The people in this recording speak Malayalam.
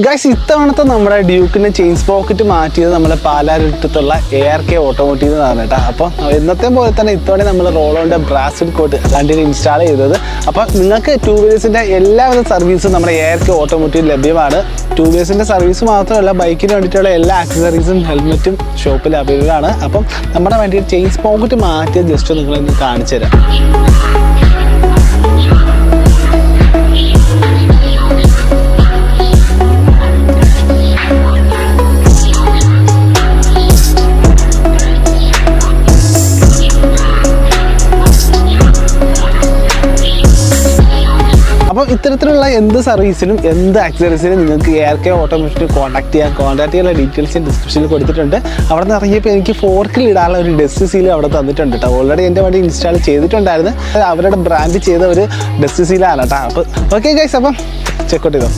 ഗൈസ്, ഇത്തവണത്തെ നമ്മുടെ ഡ്യൂക്കിൻ്റെ ചെയിൻ സ്പ്രോക്കറ്റ് മാറ്റിയത് നമ്മളെ പാലാരിട്ടത്തുള്ള ARK ഓട്ടോമോട്ടീവ് എന്നാണ് കേട്ടോ. അപ്പോൾ ഇന്നത്തെ പോലെ തന്നെ ഇത്തവണ നമ്മൾ റോളോൻ്റെ ബ്രാസിൽ കോട്ട് വണ്ടിയിൽ ഇൻസ്റ്റാൾ ചെയ്തത്. അപ്പോൾ നിങ്ങൾക്ക് ടൂ വീലേഴ്സിൻ്റെ എല്ലാവിധ സർവീസും നമ്മുടെ ARK ഓട്ടോമോട്ടീവ് ലഭ്യമാണ്. ടൂ വീലേഴ്സിൻ്റെ സർവീസ് മാത്രമല്ല, ബൈക്കിന് വേണ്ടിയിട്ടുള്ള എല്ലാ ആക്സസറീസും ഹെൽമെറ്റും ഷോപ്പിൽ അവൈലബിൾ ആണ്. അപ്പം നമ്മുടെ വണ്ടിയിൽ ചെയിൻ സ്പ്രോക്കറ്റ് മാറ്റിയത് ജസ്റ്റ് നിങ്ങളൊന്ന് കാണിച്ചു തരാം. അപ്പോൾ ഇത്തരത്തിലുള്ള എന്ത് സർവീസിനും എന്ത് ആക്സസറീസിനും നിങ്ങൾക്ക് ARK ഓട്ടോമോട്ടീവ് കോൺടാക്ട് ചെയ്യാനുള്ള ഡീറ്റെയിൽസ് ഡിസ്ക്രിപ്ഷനിൽ കൊടുത്തിട്ടുണ്ട്. അവിടെ നിന്ന് ഇറങ്ങിയപ്പോൾ എനിക്ക് ഫോർക്കിൽ ഇടാനുള്ള ഒരു ഡസ്റ്റ് സീൽ അവിടെ തന്നിട്ടുണ്ട് കേട്ടോ. ഓൾറെഡി എൻ്റെ വണ്ടി ഇൻസ്റ്റാൾ ചെയ്തിട്ടുണ്ടായിരുന്നു. അവരുടെ ബ്രാൻഡ് ചെയ്ത ഒരു ഡസ്റ്റ് സീലാണ് കേട്ടോ. അപ്പോൾ ഓക്കെ ഗൈസ്, അപ്പം ചെക്കൗട്ട് ചെയ്തോ.